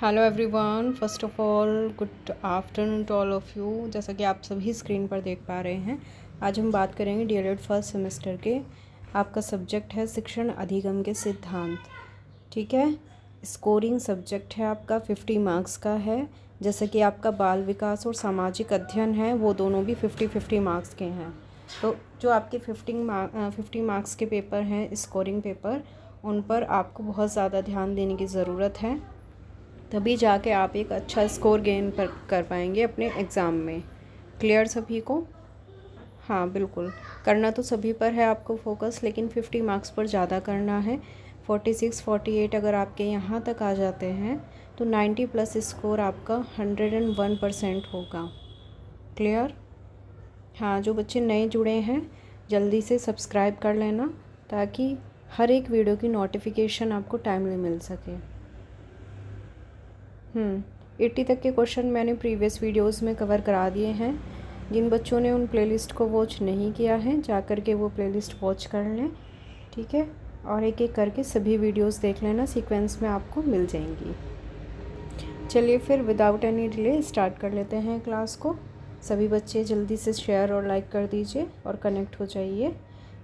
Hello everyone, first of all good afternoon to all of you. जैसा कि आप सभी स्क्रीन पर देख पा रहे हैं, आज हम बात करेंगे डीएलएड फर्स्ट सेमेस्टर के। आपका सब्जेक्ट है शिक्षण अधिगम के सिद्धांत। ठीक है, स्कोरिंग सब्जेक्ट है आपका, 50 मार्क्स का है। जैसे कि आपका बाल विकास और सामाजिक अध्ययन है, वो दोनों भी 50-50 मार्क्स के हैं। तो जो आपके 50 मार्क्स के पेपर हैं, स्कोरिंग पेपर, उन पर आपको बहुत ज़्यादा ध्यान देने की ज़रूरत है, तभी जाके आप एक अच्छा स्कोर गेन कर पाएंगे अपने एग्ज़ाम में। क्लियर सभी को? हाँ बिल्कुल, करना तो सभी पर है आपको फोकस, लेकिन 50 मार्क्स पर ज़्यादा करना है। 46-48 अगर आपके यहाँ तक आ जाते हैं तो 90 प्लस स्कोर आपका 101% होगा। क्लियर? हाँ, जो बच्चे नए जुड़े हैं जल्दी से सब्सक्राइब कर लेना, ताकि हर एक वीडियो की नोटिफिकेशन आपको टाइमली मिल सके। 80 तक के क्वेश्चन मैंने प्रीवियस वीडियोस में कवर करा दिए हैं। जिन बच्चों ने उन प्लेलिस्ट को वॉच नहीं किया है, जा कर के वो प्लेलिस्ट वॉच कर लें। ठीक है, और एक एक करके सभी वीडियोस देख लेना, सीक्वेंस में आपको मिल जाएंगी। चलिए फिर विदाउट एनी डिले स्टार्ट कर लेते हैं क्लास को। सभी बच्चे जल्दी से शेयर और लाइक कर दीजिए और कनेक्ट हो जाइए।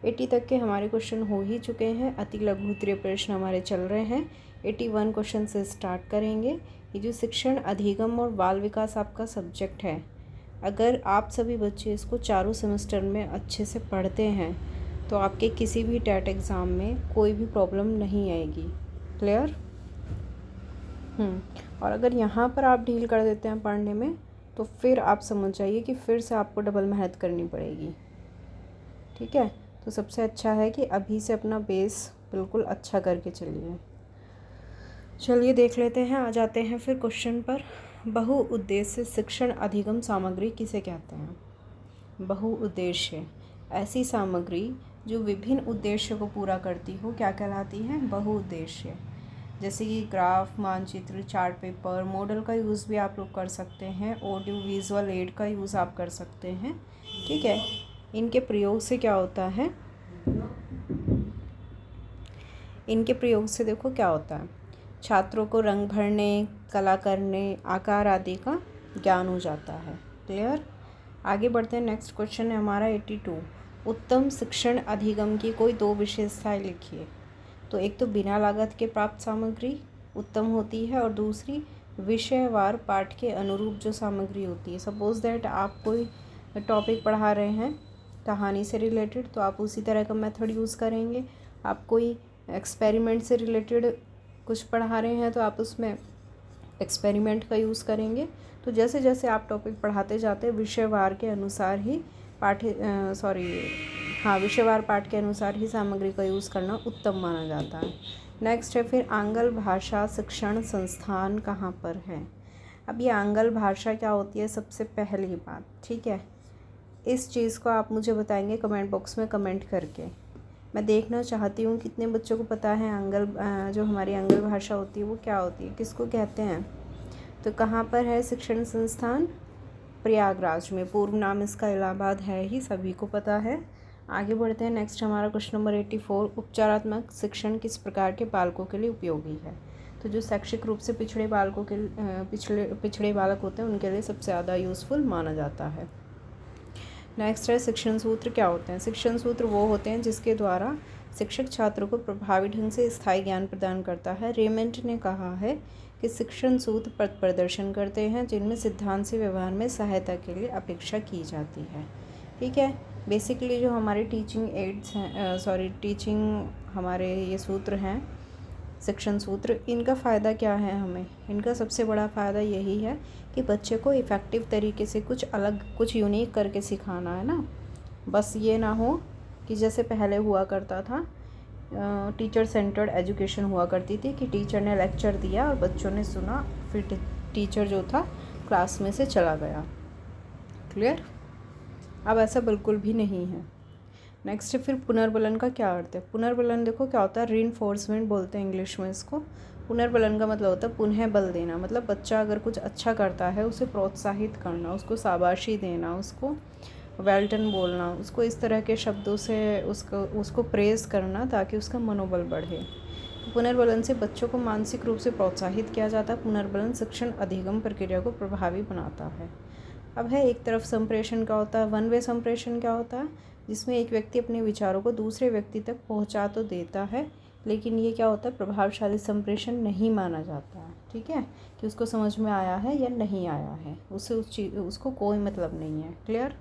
80 तक के हमारे क्वेश्चन हो ही चुके हैं, अति लघु उत्तरीय प्रश्न हमारे चल रहे हैं। 81 क्वेश्चन से स्टार्ट करेंगे। ये जो शिक्षण अधिगम और बाल विकास आपका सब्जेक्ट है, अगर आप सभी बच्चे इसको चारों सेमेस्टर में अच्छे से पढ़ते हैं तो आपके किसी भी टेट एग्ज़ाम में कोई भी प्रॉब्लम नहीं आएगी। क्लियर? और अगर यहाँ पर आप डील कर देते हैं पढ़ने में, तो फिर आप समझ जाइए कि फिर से आपको डबल मेहनत करनी पड़ेगी। ठीक है, तो सबसे अच्छा है कि अभी से अपना बेस बिल्कुल अच्छा करके चलिए देख लेते हैं। आ जाते हैं फिर क्वेश्चन पर। बहुउद्देश्य शिक्षण अधिगम सामग्री किसे कहते हैं? बहुउद्देश्य ऐसी सामग्री जो विभिन्न उद्देश्य को पूरा करती हो क्या कहलाती है? बहुउद्देश्य। जैसे कि ग्राफ, मानचित्र, चार्ट पेपर, मॉडल का यूज़ भी आप लोग कर सकते हैं, ऑडियो विजुअल एड का यूज़ आप कर सकते हैं। ठीक है, इनके प्रयोग से क्या होता है? इनके प्रयोग से देखो क्या होता है, छात्रों को रंग भरने, कला करने, आकार आदि का ज्ञान हो जाता है। क्लियर? आगे बढ़ते हैं। नेक्स्ट क्वेश्चन है हमारा 82। उत्तम शिक्षण अधिगम की कोई दो विशेषताएं लिखिए। तो एक तो बिना लागत के प्राप्त सामग्री उत्तम होती है, और दूसरी विषयवार पाठ के अनुरूप जो सामग्री होती है। सपोज़ दैट आप कोई टॉपिक पढ़ा रहे हैं कहानी से रिलेटेड, तो आप उसी तरह का मेथड यूज़ करेंगे। आप कोई एक्सपेरिमेंट से रिलेटेड कुछ पढ़ा रहे हैं तो आप उसमें एक्सपेरिमेंट का यूज़ करेंगे। तो जैसे जैसे आप टॉपिक पढ़ाते जाते हैं, विषयवार के अनुसार ही विषयवार पाठ के अनुसार ही सामग्री का यूज़ करना उत्तम माना जाता है। नेक्स्ट है फिर आंग्ल भाषा शिक्षण संस्थान कहाँ पर है? अब ये आंग्ल भाषा क्या होती है, सबसे पहली बात। ठीक है, इस चीज़ को आप मुझे बताएंगे कमेंट बॉक्स में कमेंट करके। मैं देखना चाहती हूँ कितने बच्चों को पता है जो हमारी आंग्ल भाषा होती है वो क्या होती है, किसको कहते हैं। तो कहाँ पर है शिक्षण संस्थान? प्रयागराज में। पूर्व नाम इसका इलाहाबाद है ही, सभी को पता है। आगे बढ़ते हैं। नेक्स्ट हमारा क्वेश्चन नंबर 84। उपचारात्मक शिक्षण किस प्रकार के बालकों के लिए उपयोगी है? तो जो शैक्षिक रूप से पिछड़े बालक होते हैं उनके लिए सबसे ज़्यादा यूज़फुल माना जाता है। नेक्स्ट है शिक्षण सूत्र क्या होते हैं? शिक्षण सूत्र वो होते हैं जिसके द्वारा शिक्षक छात्रों को प्रभावी ढंग से स्थायी ज्ञान प्रदान करता है। रेमंड ने कहा है कि शिक्षण सूत्र पथ प्रदर्शन करते हैं जिनमें सिद्धांत से व्यवहार में सहायता के लिए अपेक्षा की जाती है। ठीक है, बेसिकली जो हमारे टीचिंग हमारे ये सूत्र हैं, शिक्षण सूत्र, इनका फ़ायदा क्या है हमें? इनका सबसे बड़ा फ़ायदा यही है कि बच्चे को इफ़ेक्टिव तरीके से कुछ अलग, कुछ यूनिक करके सिखाना है ना। बस ये ना हो कि जैसे पहले हुआ करता था, टीचर सेंटर्ड एजुकेशन हुआ करती थी कि टीचर ने लेक्चर दिया और बच्चों ने सुना, फिर टीचर जो था क्लास में से चला गया। क्लियर? अब ऐसा बिल्कुल भी नहीं है। नेक्स्ट है फिर पुनर्बलन का क्या अर्थ है? पुनर्बलन देखो क्या होता है, रीइंफोर्समेंट बोलते हैं इंग्लिश में इसको। पुनर्बलन का मतलब होता है पुनः बल देना। मतलब बच्चा अगर कुछ अच्छा करता है उसे प्रोत्साहित करना, उसको शाबाशी देना, उसको वेल डन बोलना, उसको इस तरह के शब्दों से उसको प्रेज़ करना ताकि उसका मनोबल बढ़े। पुनर्बलन से बच्चों को मानसिक रूप से प्रोत्साहित किया जाता है। पुनर्बलन शिक्षण अधिगम प्रक्रिया को प्रभावी बनाता है। अब है एक तरफ संप्रेषण क्या होता है, वन वे संप्रेषण क्या होता है, जिसमें एक व्यक्ति अपने विचारों को दूसरे व्यक्ति तक पहुंचा तो देता है, लेकिन ये क्या होता है, प्रभावशाली संप्रेषण नहीं माना जाता है। ठीक है, कि उसको समझ में आया है या नहीं आया है, उससे उसको कोई मतलब नहीं है। क्लियर।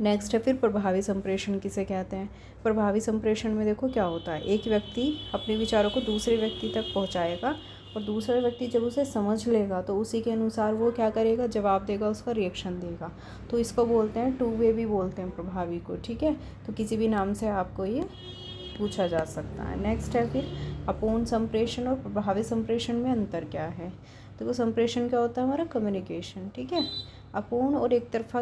नेक्स्ट है फिर प्रभावी संप्रेषण किसे कहते हैं। प्रभावी संप्रेषण में देखो क्या होता है, एक व्यक्ति अपने विचारों को दूसरे व्यक्ति तक पहुंचाएगा और दूसरा व्यक्ति जब उसे समझ लेगा तो उसी के अनुसार वो क्या करेगा, जवाब देगा, उसका रिएक्शन देगा। तो इसको बोलते हैं टू वे भी बोलते हैं प्रभावी को। ठीक है, तो किसी भी नाम से आपको ये पूछा जा सकता है। नेक्स्ट है फिर अपूर्ण संप्रेषण और प्रभावी संप्रेषण में अंतर क्या है। देखो संप्रेषण क्या होता है, हमारा कम्युनिकेशन। ठीक है, अपूर्ण और एक तरफा,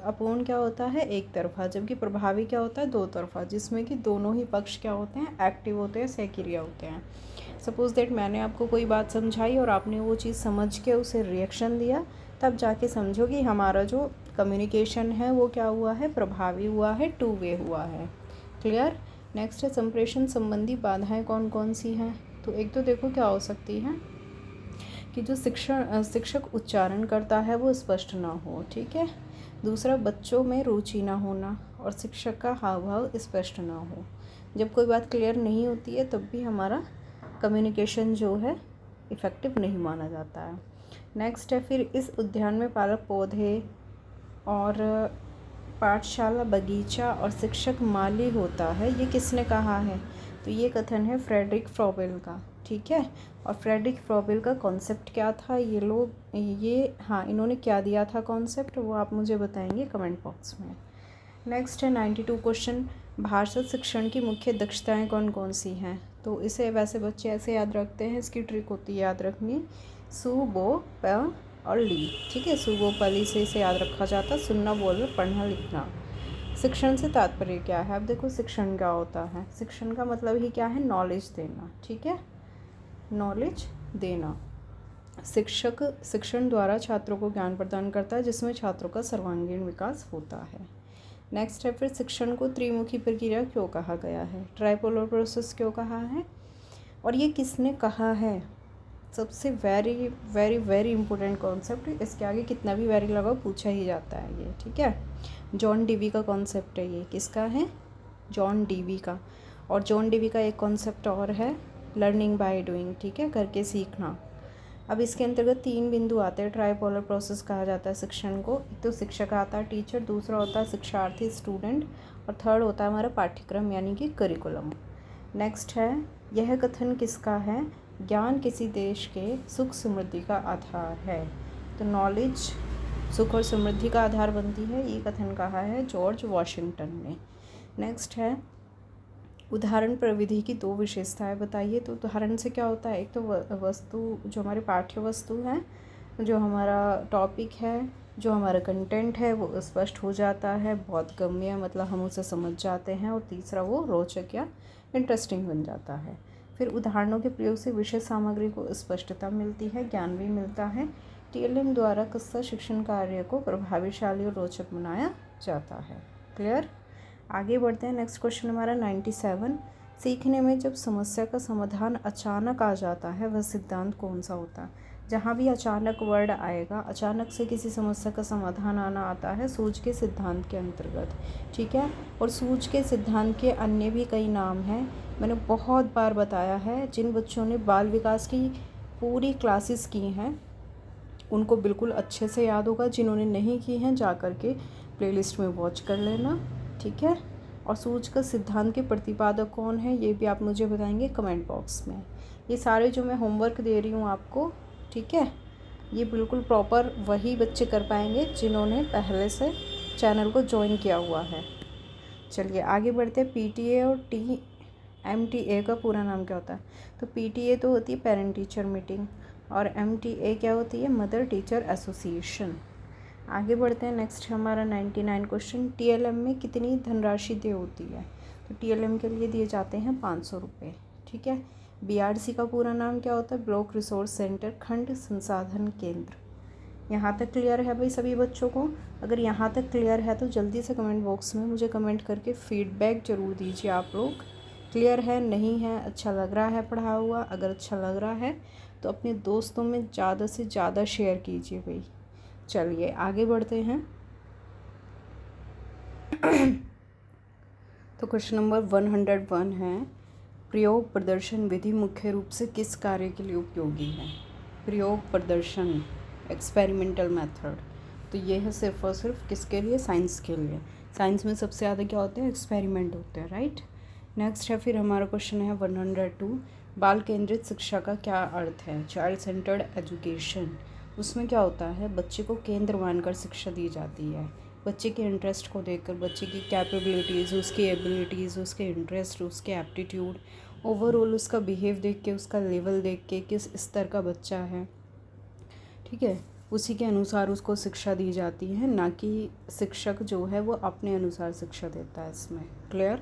अपूर्ण क्या होता है, एक तरफा, जबकि प्रभावी क्या होता है, दो तरफा, जिसमें कि दोनों ही पक्ष क्या होते हैं, एक्टिव होते हैं, सक्रिय होते हैं। सपोज दैट मैंने आपको कोई बात समझाई और आपने वो चीज़ समझ के उसे रिएक्शन दिया, तब जाके समझो कि हमारा जो कम्युनिकेशन है वो क्या हुआ है, प्रभावी हुआ है, टू वे हुआ है। क्लियर। नेक्स्ट है संप्रेषण संबंधी बाधाएं कौन कौन सी हैं। तो एक तो देखो क्या हो सकती है कि जो शिक्षक उच्चारण करता है वो स्पष्ट ना हो। ठीक है। दूसरा, बच्चों में रुचि ना होना और शिक्षक का हाव भाव स्पष्ट ना हो। जब कोई बात क्लियर नहीं होती है तब भी हमारा कम्युनिकेशन जो है इफ़ेक्टिव नहीं माना जाता है। नेक्स्ट है फिर इस उद्यान में पालक पौधे और पाठशाला बगीचा और शिक्षक माली होता है, ये किसने कहा है। तो ये कथन है फ्रेडरिक फ्रॉबेल का। ठीक है, और फ्रेडरिक फ्रॉबेल का कॉन्सेप्ट क्या था, इन्होंने क्या दिया था कॉन्सेप्ट, वो आप मुझे बताएंगे कमेंट बॉक्स में। नेक्स्ट है 92 क्वेश्चन, भाषा शिक्षण की मुख्य दक्षताएं कौन कौन सी हैं। तो इसे वैसे बच्चे ऐसे याद रखते हैं, इसकी ट्रिक होती है याद रखनी, सु बो प और ली। ठीक है, सु बो पली से इसे याद रखा जाता, सुनना बोलना पढ़ना लिखना। शिक्षण से तात्पर्य क्या है। अब देखो शिक्षण क्या होता है, शिक्षण का मतलब ही क्या है, नॉलेज देना। ठीक है, नॉलेज देना। शिक्षक शिक्षण द्वारा छात्रों को ज्ञान प्रदान करता है जिसमें छात्रों का सर्वांगीण विकास होता है। नेक्स्ट है फिर शिक्षण को त्रिमुखी प्रक्रिया क्यों कहा गया है, ट्राइपोलर प्रोसेस क्यों कहा है, और ये किसने कहा है। सबसे very very very important concept, इसके आगे कितना भी वेरी लगाओ पूछा ही जाता है ये। ठीक है, जॉन डीवी का कॉन्सेप्ट है ये, किसका है, जॉन डीवी का। और जॉन डीवी का एक कॉन्सेप्ट और है, लर्निंग बाय डूइंग। ठीक है, करके सीखना। अब इसके अंतर्गत 3 बिंदु आते हैं, ट्राइपोलर प्रोसेस कहा जाता है शिक्षण को। एक तो शिक्षक आता है, टीचर, दूसरा होता है शिक्षार्थी, स्टूडेंट, और थर्ड होता है हमारा पाठ्यक्रम यानी कि करिकुलम। नेक्स्ट है, यह कथन किसका है, ज्ञान किसी देश के सुख समृद्धि का आधार है। तो नॉलेज सुख और समृद्धि का आधार बनती है, ये कथन कहा है जॉर्ज वॉशिंगटन ने। नेक्स्ट है, उदाहरण प्रविधि की 2 विशेषताएं बताइए। तो उदाहरण से क्या होता है, एक तो वस्तु जो हमारी पाठ्य वस्तु है, जो हमारा टॉपिक है, जो हमारा कंटेंट है वो स्पष्ट हो जाता है, बहुत गम्य, मतलब हम उसे समझ जाते हैं, और तीसरा वो रोचक या इंटरेस्टिंग बन जाता है। फिर उदाहरणों के प्रयोग से विषय सामग्री को स्पष्टता मिलती है, ज्ञान भी मिलता है। टीएलएम द्वारा कक्षा शिक्षण कार्य को प्रभावशाली और रोचक बनाया जाता है। क्लियर। आगे बढ़ते हैं, नेक्स्ट क्वेश्चन हमारा 97, सीखने में जब समस्या का समाधान अचानक आ जाता है वह सिद्धांत कौन सा होता है। जहाँ भी अचानक वर्ड आएगा, अचानक से किसी समस्या का समाधान आना आता है सूझ के सिद्धांत के अंतर्गत। ठीक है, और सूझ के सिद्धांत के अन्य भी कई नाम हैं, मैंने बहुत बार बताया है। जिन बच्चों ने बाल विकास की पूरी क्लासेस की हैं उनको बिल्कुल अच्छे से याद होगा, जिन्होंने नहीं की हैं जा कर के प्लेलिस्ट में वॉच कर लेना। ठीक है, और सूझ का सिद्धांत के प्रतिपादक कौन है ये भी आप मुझे बताएंगे कमेंट बॉक्स में। ये सारे जो मैं होमवर्क दे रही हूँ आपको, ठीक है, ये बिल्कुल प्रॉपर वही बच्चे कर पाएंगे जिन्होंने पहले से चैनल को ज्वाइन किया हुआ है। चलिए आगे बढ़ते हैं। पीटीए और एमटीए का पूरा नाम क्या होता है। तो पीटीए तो होती है पेरेंट टीचर मीटिंग, और एमटीए क्या होती है, मदर टीचर एसोसिएशन। आगे बढ़ते हैं, नेक्स्ट हमारा 99 क्वेश्चन, टीएलएम में कितनी धनराशि देय होती है। तो टीएलएम के लिए दिए जाते हैं 500 रुपये। ठीक है, बीआरसी का पूरा नाम क्या होता है, ब्लॉक रिसोर्स सेंटर, खंड संसाधन केंद्र। यहाँ तक क्लियर है भाई सभी बच्चों को। अगर यहाँ तक क्लियर है तो जल्दी से कमेंट बॉक्स में मुझे कमेंट करके फीडबैक ज़रूर दीजिए आप लोग। क्लियर है? नहीं है? अच्छा लग रहा है पढ़ा हुआ? अगर अच्छा लग रहा है तो अपने दोस्तों में ज़्यादा से ज़्यादा शेयर कीजिए भाई। चलिए आगे बढ़ते हैं। तो क्वेश्चन नंबर 101 है, प्रयोग प्रदर्शन विधि मुख्य रूप से किस कार्य के लिए उपयोगी है? प्रयोग प्रदर्शन, एक्सपेरिमेंटल मेथड, तो ये है सिर्फ और सिर्फ किसके लिए? साइंस के लिए। साइंस में सबसे ज़्यादा क्या होते हैं? एक्सपेरिमेंट होते हैं, राइट। नेक्स्ट है फिर हमारा क्वेश्चन है 102, बाल केंद्रित शिक्षा का क्या अर्थ है? चाइल्ड सेंटर्ड एजुकेशन, उसमें क्या होता है? बच्चे को केंद्र मानकर शिक्षा दी जाती है। बच्चे के इंटरेस्ट को देखकर, बच्चे की कैपेबिलिटीज़, उसकी एबिलिटीज़, उसके इंटरेस्ट, उसके एप्टीट्यूड, ओवरऑल उसका बिहेव देख के, उसका लेवल देख के, किस स्तर का बच्चा है, ठीक है, उसी के अनुसार उसको शिक्षा दी जाती है, ना कि शिक्षक जो है वो अपने अनुसार शिक्षा देता है इसमें। क्लियर?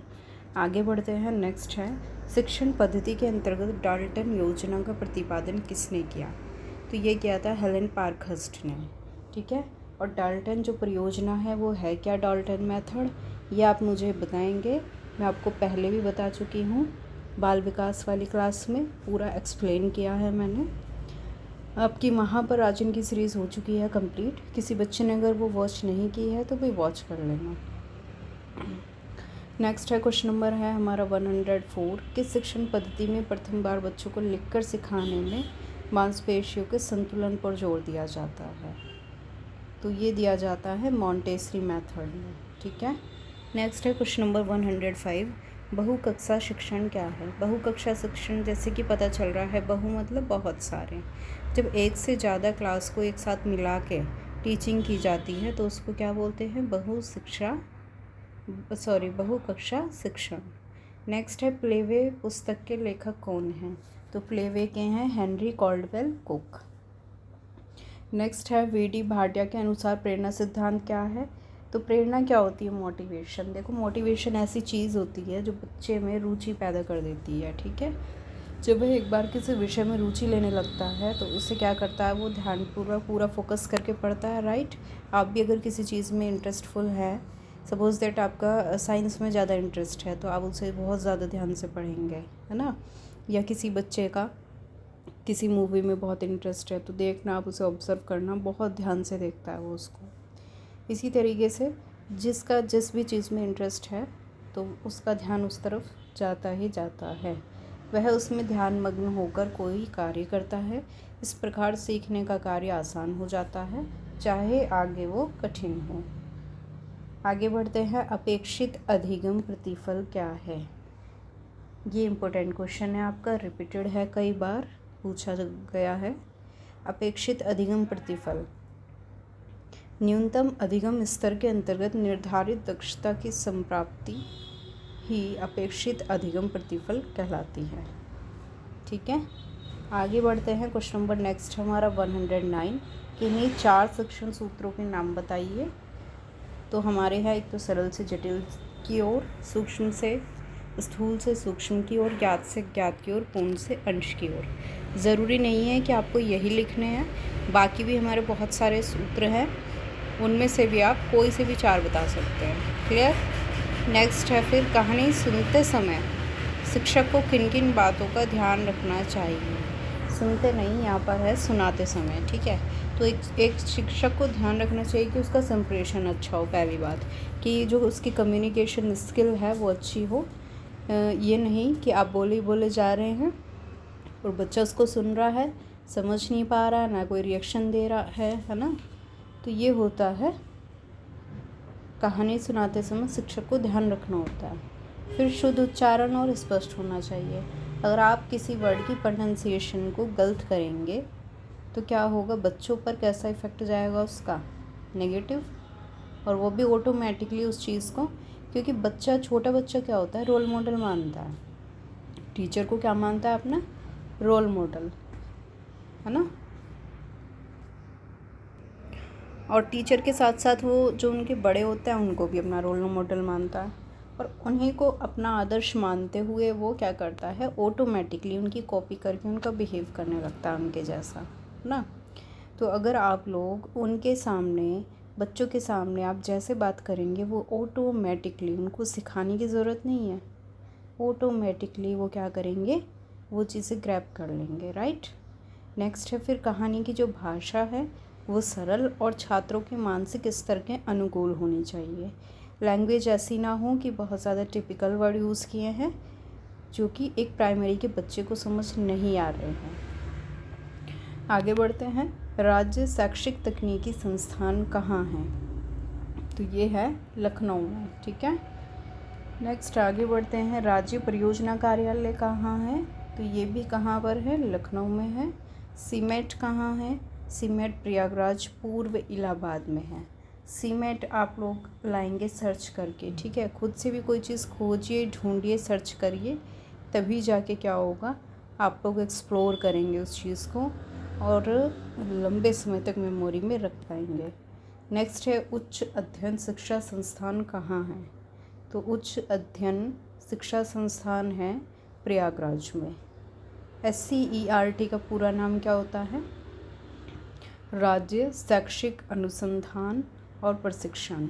आगे बढ़ते हैं। नेक्स्ट है, शिक्षण पद्धति के अंतर्गत डाल्टन योजना का प्रतिपादन किसने किया? तो ये किया था हेलेन पार्कहर्स्ट ने, ठीक है। और डाल्टन जो परियोजना है वो है क्या? डाल्टन मेथड, ये आप मुझे बताएंगे। मैं आपको पहले भी बता चुकी हूँ, बाल विकास वाली क्लास में पूरा एक्सप्लेन किया है मैंने। आपकी वहाँ पर राजन की सीरीज़ हो चुकी है कंप्लीट। किसी बच्चे ने अगर वो वॉच नहीं की है तो भी वॉच कर लेना। नेक्स्ट है क्वेश्चन नंबर है हमारा 104, किस शिक्षण पद्धति में प्रथम बार बच्चों को लिखकर सिखाने में मांसपेशियों के संतुलन पर जोर दिया जाता है? तो ये दिया जाता है मॉन्टेसरी मेथड में, ठीक है। नेक्स्ट है क्वेश्चन नंबर 105, बहुकक्षा शिक्षण क्या है? बहुकक्षा शिक्षण, जैसे कि पता चल रहा है, बहु मतलब बहुत सारे, जब एक से ज़्यादा क्लास को एक साथ मिला के टीचिंग की जाती है तो उसको क्या बोलते हैं? बहुकक्षा शिक्षण। नेक्स्ट है, प्लेवे पुस्तक के लेखक कौन हैं? तो प्लेवे के हैं हेनरी कॉल्डवेल कुक। नेक्स्ट है, वी.डी. भाटिया के अनुसार प्रेरणा सिद्धांत क्या है? तो प्रेरणा क्या होती है? मोटिवेशन। देखो, मोटिवेशन ऐसी चीज़ होती है जो बच्चे में रुचि पैदा कर देती है, ठीक है। जब वह एक बार किसी विषय में रुचि लेने लगता है तो उससे क्या करता है? वो ध्यानपूर्वक पूरा फोकस करके पढ़ता है, राइट। आप भी अगर किसी चीज़ में इंटरेस्टफुल है, सपोज़ दैट आपका साइंस में ज़्यादा इंटरेस्ट है, तो आप उसे बहुत ज़्यादा ध्यान से पढ़ेंगे, है ना। या किसी बच्चे का किसी मूवी में बहुत इंटरेस्ट है तो देखना, आप उसे ऑब्ज़र्व करना, बहुत ध्यान से देखता है वो उसको। इसी तरीके से जिसका जिस भी चीज़ में इंटरेस्ट है तो उसका ध्यान उस तरफ जाता ही जाता है, वह उसमें ध्यान मग्न होकर कोई कार्य करता है। इस प्रकार सीखने का कार्य आसान हो जाता है, चाहे आगे वो कठिन हो। आगे बढ़ते हैं, अपेक्षित अधिगम प्रतिफल क्या है? ये इम्पोर्टेंट क्वेश्चन है आपका, रिपीटेड है, कई बार पूछा गया है। अपेक्षित अधिगम प्रतिफल, न्यूनतम अधिगम स्तर के अंतर्गत निर्धारित दक्षता की संप्राप्ति ही अपेक्षित अधिगम प्रतिफल कहलाती है, ठीक है। आगे बढ़ते हैं। क्वेश्चन नंबर नेक्स्ट हमारा 109, किन्हीं 4 शिक्षण सूत्रों के नाम बताइए। तो हमारे यहाँ एक तो सरल से जटिल की ओर, सूक्ष्म से स्थूल से सूक्ष्म की ओर, ज्ञात से ज्ञात की ओर, पूर्ण से अंश की ओर। ज़रूरी नहीं है कि आपको यही लिखने हैं, बाकी भी हमारे बहुत सारे सूत्र हैं, उनमें से भी आप कोई से भी 4 बता सकते हैं। क्लियर? नेक्स्ट है फिर, कहानी सुनते समय शिक्षक को किन किन बातों का ध्यान रखना चाहिए? सुनते नहीं, यहाँ पर है सुनाते समय, ठीक है। तो एक शिक्षक को ध्यान रखना चाहिए कि उसका संप्रेषण अच्छा हो, पहली बात, कि जो उसकी कम्युनिकेशन स्किल है वो अच्छी हो। ये नहीं कि आप बोले जा रहे हैं और बच्चा उसको सुन रहा है, समझ नहीं पा रहा, ना कोई रिएक्शन दे रहा है ना। तो ये होता है, कहानी सुनाते समय शिक्षक को ध्यान रखना होता है। फिर शुद्ध उच्चारण और स्पष्ट होना चाहिए। अगर आप किसी वर्ड की प्रोनाउंसिएशन को गलत करेंगे तो क्या होगा? बच्चों पर कैसा इफ़ेक्ट जाएगा उसका? नेगेटिव। और वो भी ऑटोमेटिकली उस चीज़ को, क्योंकि बच्चा, छोटा बच्चा क्या होता है? रोल मॉडल मानता है। टीचर को क्या मानता है? अपना रोल मॉडल, है ना। और टीचर के साथ साथ वो जो उनके बड़े होते हैं उनको भी अपना रोल मॉडल मानता है, और उन्हीं को अपना आदर्श मानते हुए वो क्या करता है? ऑटोमेटिकली उनकी कॉपी करके उनका बिहेव करने लगता है उनके जैसा ना। तो अगर आप लोग उनके सामने, बच्चों के सामने आप जैसे बात करेंगे, वो ऑटोमेटिकली, उनको सिखाने की ज़रूरत नहीं है, ऑटोमेटिकली वो क्या करेंगे, वो चीज़ें ग्रैब कर लेंगे, राइट। नेक्स्ट है फिर कहानी की जो भाषा है वो सरल और छात्रों के मानसिक स्तर के अनुकूल होनी चाहिए। लैंग्वेज ऐसी ना हो कि बहुत ज़्यादा टिपिकल वर्ड यूज़ किए हैं जो कि एक प्राइमरी के बच्चे को समझ नहीं आ रहे हैं। आगे बढ़ते हैं, राज्य शैक्षिक तकनीकी संस्थान कहाँ है, तो ये है लखनऊ में, ठीक है। नेक्स्ट आगे बढ़ते हैं, राज्य परियोजना कार्यालय कहाँ है, तो ये भी कहाँ पर है, लखनऊ में है। सीमेट कहाँ है, सीमेट प्रयागराज पूर्व इलाहाबाद में है। सीमेट आप लोग लाएंगे सर्च करके, ठीक है। खुद से भी कोई चीज़ खोजिए, ढूंढिए, सर्च करिए, तभी जाके क्या होगा, आप लोग एक्सप्लोर करेंगे उस चीज़ को और लंबे समय तक मेमोरी में रख पाएंगे। नेक्स्ट है उच्च अध्ययन शिक्षा संस्थान कहाँ है, तो उच्च अध्ययन शिक्षा संस्थान है प्रयागराज में। SCERT का पूरा नाम क्या होता है, राज्य शैक्षिक अनुसंधान और प्रशिक्षण,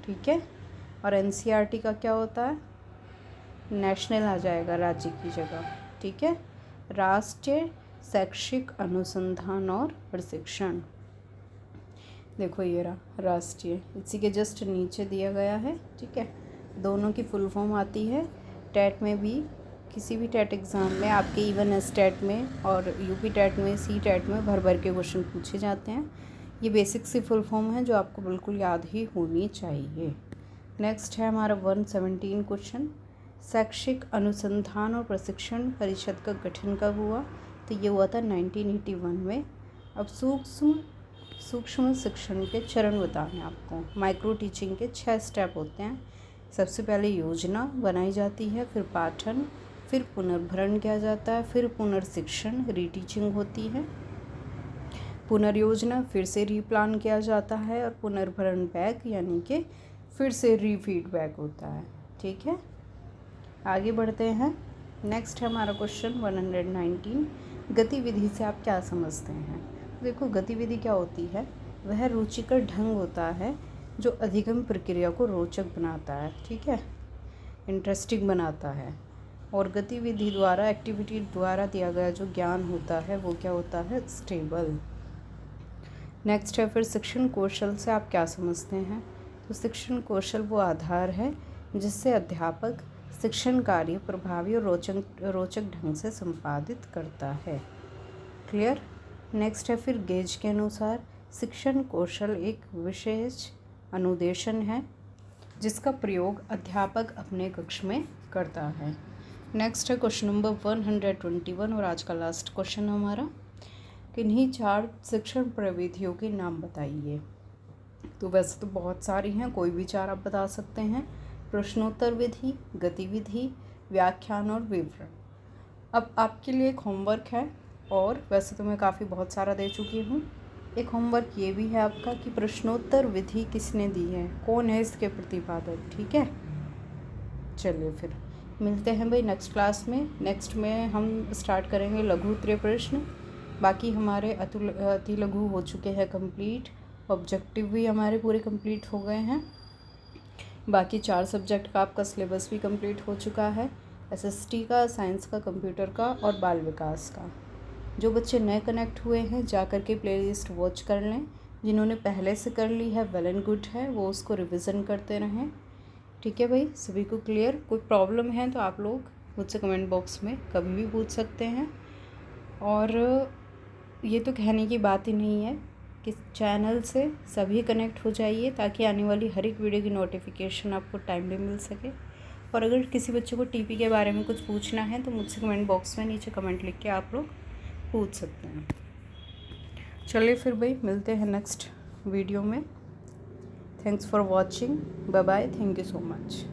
ठीक है। और NCERT का क्या होता है, नेशनल आ जाएगा राज्य की जगह, ठीक है, राष्ट्रीय शैक्षिक अनुसंधान और प्रशिक्षण। देखो ये रहा राष्ट्रीय, इसी के जस्ट नीचे दिया गया है, ठीक है। दोनों की फुल फॉर्म आती है, टेट में भी, किसी भी टेट एग्ज़ाम में आपके, इवन STET में और UP टेट में, CTET में भर भर के क्वेश्चन पूछे जाते हैं। ये बेसिक सी फुल फॉर्म है जो आपको बिल्कुल याद ही होनी चाहिए। नेक्स्ट है हमारा 117 क्वेश्चन, शैक्षिक अनुसंधान और प्रशिक्षण परिषद का गठन कब हुआ, तो ये हुआ था 1981 में। अब सूक्ष्म शिक्षण के चरण बताने आपको। माइक्रो टीचिंग के 6 स्टेप होते हैं। सबसे पहले योजना बनाई जाती है, फिर पाठन, फिर पुनर्भरण किया जाता है, फिर पुनर्शिक्षण रीटीचिंग होती है, पुनर्योजना फिर से रीप्लान किया जाता है, और पुनर्भरण बैक यानी कि फिर से रीफीडबैक होता है, ठीक है। आगे बढ़ते हैं, नेक्स्ट है हमारा क्वेश्चन 119, गतिविधि से आप क्या समझते हैं। देखो गतिविधि क्या होती है, वह रुचिकर ढंग होता है जो अधिगम प्रक्रिया को रोचक बनाता है, ठीक है, इंटरेस्टिंग बनाता है। और गतिविधि द्वारा, एक्टिविटी द्वारा दिया गया जो ज्ञान होता है वो क्या होता है, स्टेबल। नेक्स्ट है फिर शिक्षण कौशल से आप क्या समझते हैं, तो शिक्षण कौशल वो आधार है जिससे अध्यापक शिक्षण कार्य प्रभावी और रोचक ढंग से संपादित करता है। क्लियर। नेक्स्ट है फिर गेज के अनुसार शिक्षण कौशल एक विशेष अनुदेशन है जिसका प्रयोग अध्यापक अपने कक्ष में करता है। नेक्स्ट है क्वेश्चन नंबर 121 और आज का लास्ट क्वेश्चन हमारा, किन्हीं 4 शिक्षण प्रविधियों के नाम बताइए। तो वैसे तो बहुत सारी हैं, कोई भी 4 आप बता सकते हैं, प्रश्नोत्तर विधि, गतिविधि, व्याख्यान और विवरण। अब आपके लिए एक होमवर्क है, और वैसे तो मैं काफ़ी बहुत सारा दे चुकी हूँ। एक होमवर्क ये भी है आपका कि प्रश्नोत्तर विधि किसने दी है, कौन है इसके प्रतिपादक, ठीक है। चलिए फिर मिलते हैं भाई नेक्स्ट क्लास में। नेक्स्ट में हम स्टार्ट करेंगे लघु उत्तरीय प्रश्न। बाकी हमारे अति लघु हो चुके हैं कंप्लीट, ऑब्जेक्टिव भी हमारे पूरे कंप्लीट हो गए हैं। बाकी 4 सब्जेक्ट का आपका सिलेबस भी कंप्लीट हो चुका है, SST का, साइंस का, कंप्यूटर का और बाल विकास का। जो बच्चे नए कनेक्ट हुए हैं जा कर के प्लेलिस्ट वॉच कर लें, जिन्होंने पहले से कर ली है वेल एंड गुड है, वो उसको रिविज़न करते रहें, ठीक है भाई। सभी को क्लियर। कोई प्रॉब्लम है तो आप लोग मुझसे कमेंट बॉक्स में कभी भी पूछ सकते हैं। और ये तो कहने की बात ही नहीं है कि चैनल से सभी कनेक्ट हो जाइए ताकि आने वाली हर एक वीडियो की नोटिफिकेशन आपको टाइमली मिल सके। और अगर किसी बच्चे को TP के बारे में कुछ पूछना है तो मुझसे कमेंट बॉक्स में नीचे कमेंट लिख के आप लोग पूछ सकते हैं। चलिए फिर भाई मिलते हैं नेक्स्ट वीडियो में। Thanks for watching, bye bye, thank you so much.